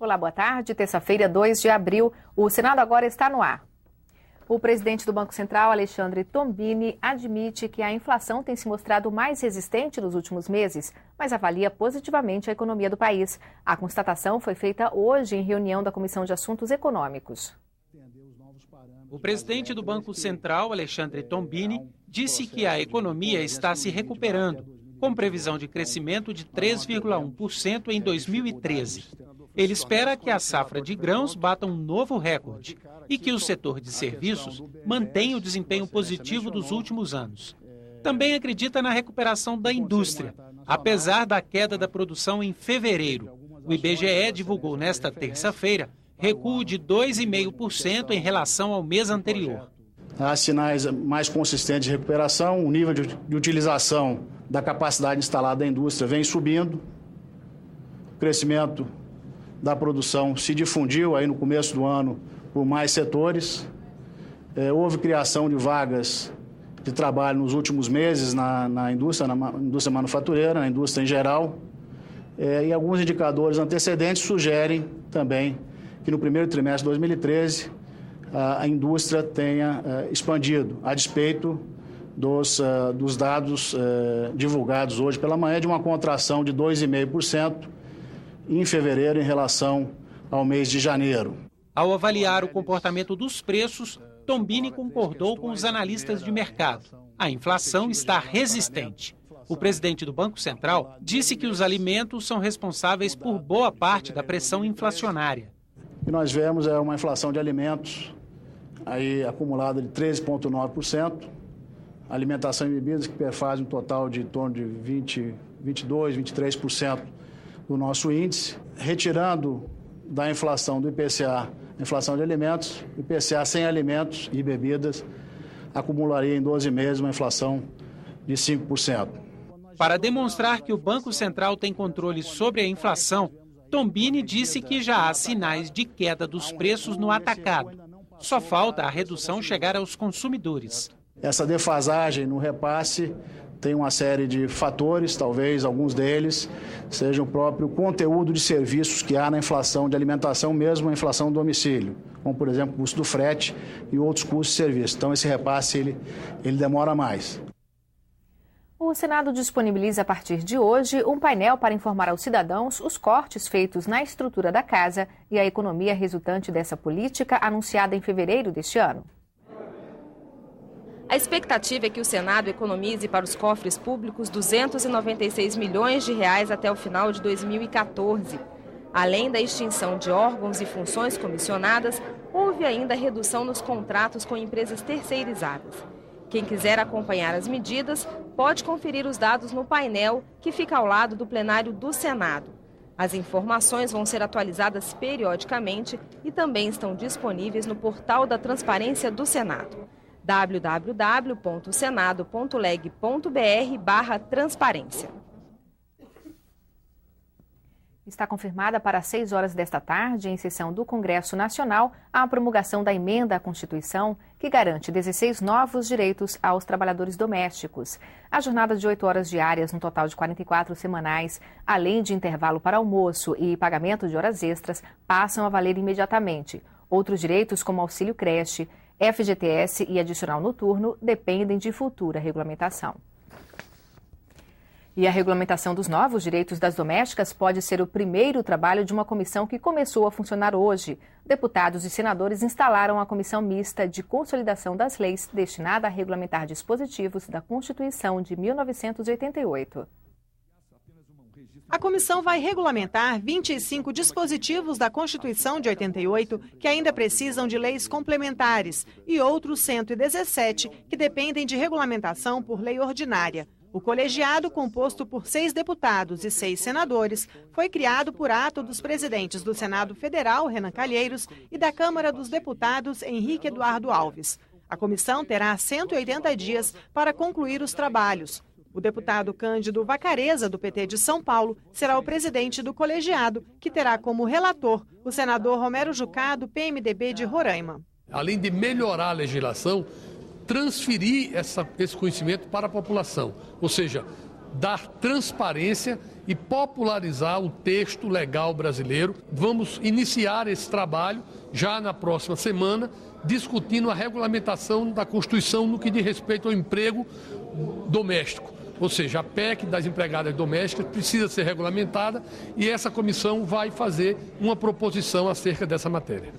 Olá, boa tarde. Terça-feira, 2 de abril. O Senado agora está no ar. O presidente do Banco Central, Alexandre Tombini, admite que a inflação tem se mostrado mais resistente nos últimos meses, mas avalia positivamente a economia do país. A constatação foi feita hoje em reunião da Comissão de Assuntos Econômicos. O presidente do Banco Central, Alexandre Tombini, disse que a economia está se recuperando, com previsão de crescimento de 3,1% em 2013. Ele espera que a safra de grãos bata um novo recorde e que o setor de serviços mantenha o desempenho positivo dos últimos anos. Também acredita na recuperação da indústria, apesar da queda da produção em fevereiro. O IBGE divulgou nesta terça-feira recuo de 2,5% em relação ao mês anterior. Há sinais mais consistentes de recuperação, o nível de utilização da capacidade instalada da indústria vem subindo, o crescimento da produção se difundiu aí no começo do ano por mais setores. Houve criação de vagas de trabalho nos últimos meses na indústria manufatureira, na indústria em geral. E alguns indicadores antecedentes sugerem também que no primeiro trimestre de 2013 a indústria tenha expandido, a despeito dos dados divulgados hoje pela manhã, de uma contração de 2,5% em fevereiro em relação ao mês de janeiro. Ao avaliar o comportamento dos preços, Tombini concordou com os analistas de mercado. A inflação está resistente. O presidente do Banco Central disse que os alimentos são responsáveis por boa parte da pressão inflacionária. O que nós vemos é uma inflação de alimentos aí acumulada de 13,9%, alimentação e bebidas que perfazem um total de em torno de 22%, 23% do nosso índice, retirando da inflação do IPCA, a inflação de alimentos, o IPCA sem alimentos e bebidas acumularia em 12 meses uma inflação de 5%. Para demonstrar que o Banco Central tem controle sobre a inflação, Tombini disse que já há sinais de queda dos preços no atacado. Só falta a redução chegar aos consumidores. Essa defasagem no repasse tem uma série de fatores, talvez alguns deles sejam o próprio conteúdo de serviços que há na inflação de alimentação, mesmo a inflação do domicílio, como, por exemplo, o custo do frete e outros custos de serviço. Então, esse repasse ele demora mais. O Senado disponibiliza a partir de hoje um painel para informar aos cidadãos os cortes feitos na estrutura da casa e a economia resultante dessa política anunciada em fevereiro deste ano. A expectativa é que o Senado economize para os cofres públicos 296 milhões de reais até o final de 2014. Além da extinção de órgãos e funções comissionadas, houve ainda redução nos contratos com empresas terceirizadas. Quem quiser acompanhar as medidas pode conferir os dados no painel que fica ao lado do plenário do Senado. As informações vão ser atualizadas periodicamente e também estão disponíveis no portal da Transparência do Senado. www.senado.leg.br/transparência. Está confirmada para 6 horas desta tarde, em sessão do Congresso Nacional, a promulgação da emenda à Constituição que garante 16 novos direitos aos trabalhadores domésticos. A jornada de 8 horas diárias, no total de 44 semanais, além de intervalo para almoço e pagamento de horas extras, passam a valer imediatamente. Outros direitos, como auxílio creche, FGTS e adicional noturno, dependem de futura regulamentação. E a regulamentação dos novos direitos das domésticas pode ser o primeiro trabalho de uma comissão que começou a funcionar hoje. Deputados e senadores instalaram a Comissão Mista de Consolidação das Leis, destinada a regulamentar dispositivos da Constituição de 1988. A comissão vai regulamentar 25 dispositivos da Constituição de 88 que ainda precisam de leis complementares e outros 117 que dependem de regulamentação por lei ordinária. O colegiado, composto por 6 deputados e 6 senadores, foi criado por ato dos presidentes do Senado Federal, Renan Calheiros, e da Câmara dos Deputados, Henrique Eduardo Alves. A comissão terá 180 dias para concluir os trabalhos. O deputado Cândido Vacareza, do PT de São Paulo, será o presidente do colegiado, que terá como relator o senador Romero Jucá, do PMDB de Roraima. Além de melhorar a legislação, transferir esse conhecimento para a população, ou seja, dar transparência e popularizar o texto legal brasileiro. Vamos iniciar esse trabalho já na próxima semana, discutindo a regulamentação da Constituição no que diz respeito ao emprego doméstico. Ou seja, a PEC das empregadas domésticas precisa ser regulamentada e essa comissão vai fazer uma proposição acerca dessa matéria.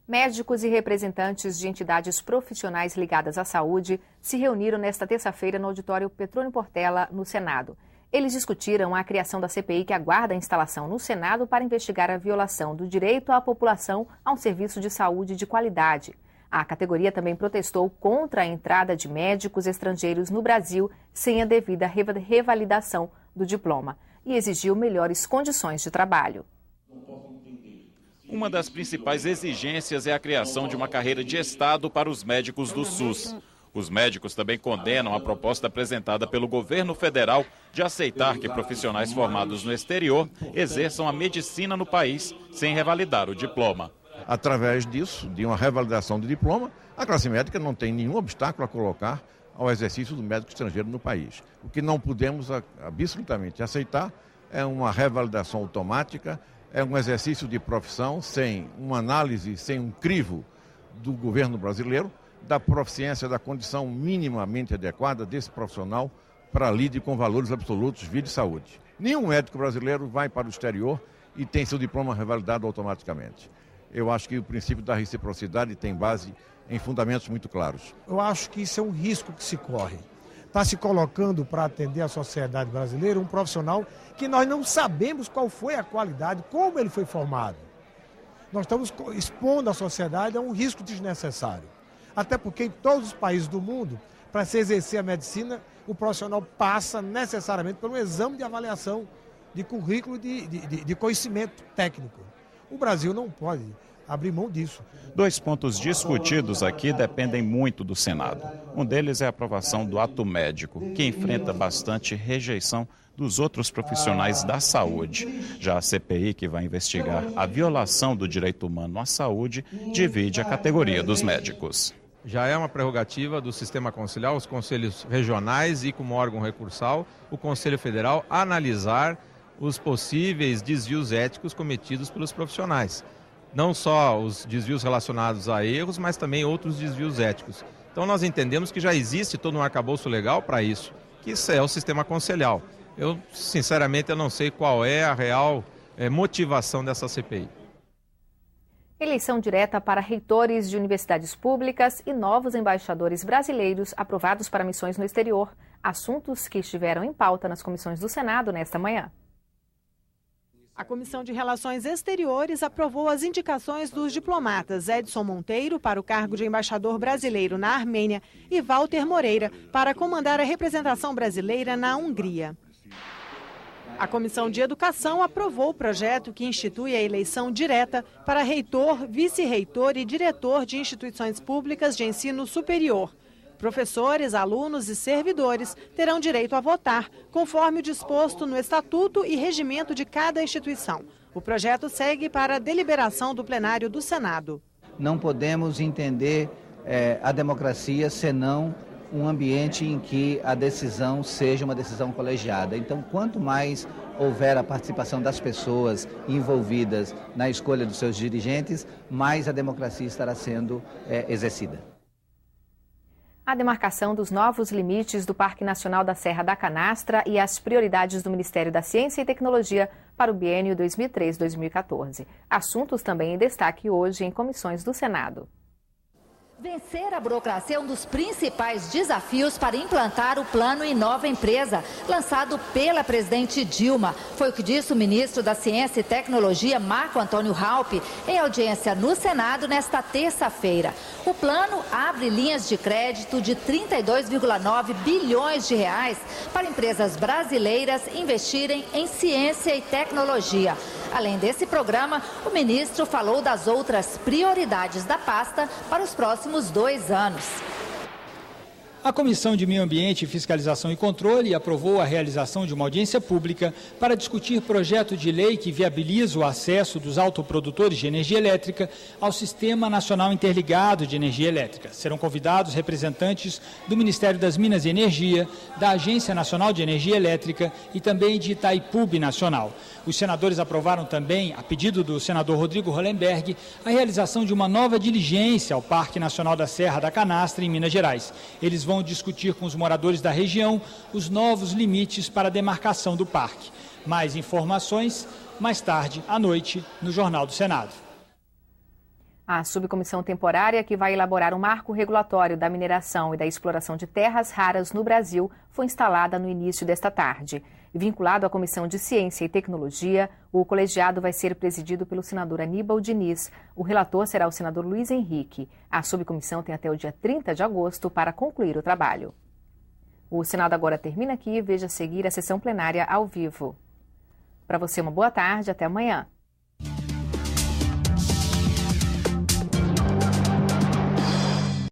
Médicos e representantes de entidades profissionais ligadas à saúde se reuniram nesta terça-feira no auditório Petrônio Portela, no Senado. Eles discutiram a criação da CPI que aguarda a instalação no Senado para investigar a violação do direito à população a um serviço de saúde de qualidade. A categoria também protestou contra a entrada de médicos estrangeiros no Brasil sem a devida revalidação do diploma e exigiu melhores condições de trabalho. Uma das principais exigências é a criação de uma carreira de Estado para os médicos do SUS. Os médicos também condenam a proposta apresentada pelo governo federal de aceitar que profissionais formados no exterior exerçam a medicina no país sem revalidar o diploma. Através disso, de uma revalidação do diploma, a classe médica não tem nenhum obstáculo a colocar ao exercício do médico estrangeiro no país. O que não podemos absolutamente aceitar é uma revalidação automática, é um exercício de profissão sem uma análise, sem um crivo do governo brasileiro, da proficiência, da condição minimamente adequada desse profissional para lide com valores absolutos, vida e saúde. Nenhum médico brasileiro vai para o exterior e tem seu diploma revalidado automaticamente. Eu acho que o princípio da reciprocidade tem base em fundamentos muito claros. Eu acho que isso é um risco que se corre. Está se colocando para atender a sociedade brasileira um profissional que nós não sabemos qual foi a qualidade, como ele foi formado. Nós estamos expondo a sociedade a um risco desnecessário. Até porque em todos os países do mundo, para se exercer a medicina, o profissional passa necessariamente por um exame de avaliação de currículo de conhecimento técnico. O Brasil não pode abrir mão disso. 2 pontos discutidos aqui dependem muito do Senado. Um deles é a aprovação do ato médico, que enfrenta bastante rejeição dos outros profissionais da saúde. Já a CPI, que vai investigar a violação do direito humano à saúde, divide a categoria dos médicos. Já é uma prerrogativa do sistema conciliar, os conselhos regionais e, como órgão recursal, o Conselho Federal analisar os possíveis desvios éticos cometidos pelos profissionais. Não só os desvios relacionados a erros, mas também outros desvios éticos. Então nós entendemos que já existe todo um arcabouço legal para isso, que isso é o sistema conciliar. Eu, sinceramente, não sei qual é a real motivação dessa CPI. Eleição direta para reitores de universidades públicas e novos embaixadores brasileiros aprovados para missões no exterior. Assuntos que estiveram em pauta nas comissões do Senado nesta manhã. A Comissão de Relações Exteriores aprovou as indicações dos diplomatas Edson Monteiro para o cargo de embaixador brasileiro na Armênia e Walter Moreira para comandar a representação brasileira na Hungria. A Comissão de Educação aprovou o projeto que institui a eleição direta para reitor, vice-reitor e diretor de instituições públicas de ensino superior. Professores, alunos e servidores terão direito a votar, conforme o disposto no Estatuto e Regimento de cada instituição. O projeto segue para a deliberação do plenário do Senado. Não podemos entender a democracia senão um ambiente em que a decisão seja uma decisão colegiada. Então, quanto mais houver a participação das pessoas envolvidas na escolha dos seus dirigentes, mais a democracia estará sendo exercida. A demarcação dos novos limites do Parque Nacional da Serra da Canastra e as prioridades do Ministério da Ciência e Tecnologia para o biênio 2003-2014. Assuntos também em destaque hoje em comissões do Senado. Vencer a burocracia é um dos principais desafios para implantar o Plano Inova Empresa, lançado pela presidente Dilma. Foi o que disse o ministro da Ciência e Tecnologia, Marco Antônio Raupp, em audiência no Senado nesta terça-feira. O plano abre linhas de crédito de 32,9 bilhões de reais para empresas brasileiras investirem em ciência e tecnologia. Além desse programa, o ministro falou das outras prioridades da pasta para os próximos 2 anos. A Comissão de Meio Ambiente, Fiscalização e Controle aprovou a realização de uma audiência pública para discutir projeto de lei que viabiliza o acesso dos autoprodutores de energia elétrica ao Sistema Nacional Interligado de Energia Elétrica. Serão convidados representantes do Ministério das Minas e Energia, da Agência Nacional de Energia Elétrica e também de Itaipu Nacional. Os senadores aprovaram também, a pedido do senador Rodrigo Hollenberg, a realização de uma nova diligência ao Parque Nacional da Serra da Canastra, em Minas Gerais. Eles vão discutir com os moradores da região os novos limites para a demarcação do parque. Mais informações, mais tarde, à noite, no Jornal do Senado. A subcomissão temporária que vai elaborar um marco regulatório da mineração e da exploração de terras raras no Brasil foi instalada no início desta tarde. Vinculado à Comissão de Ciência e Tecnologia, o colegiado vai ser presidido pelo senador Aníbal Diniz. O relator será o senador Luiz Henrique. A subcomissão tem até o dia 30 de agosto para concluir o trabalho. O Senado agora termina aqui. Veja a seguir a sessão plenária ao vivo. Para você, uma boa tarde. Até amanhã.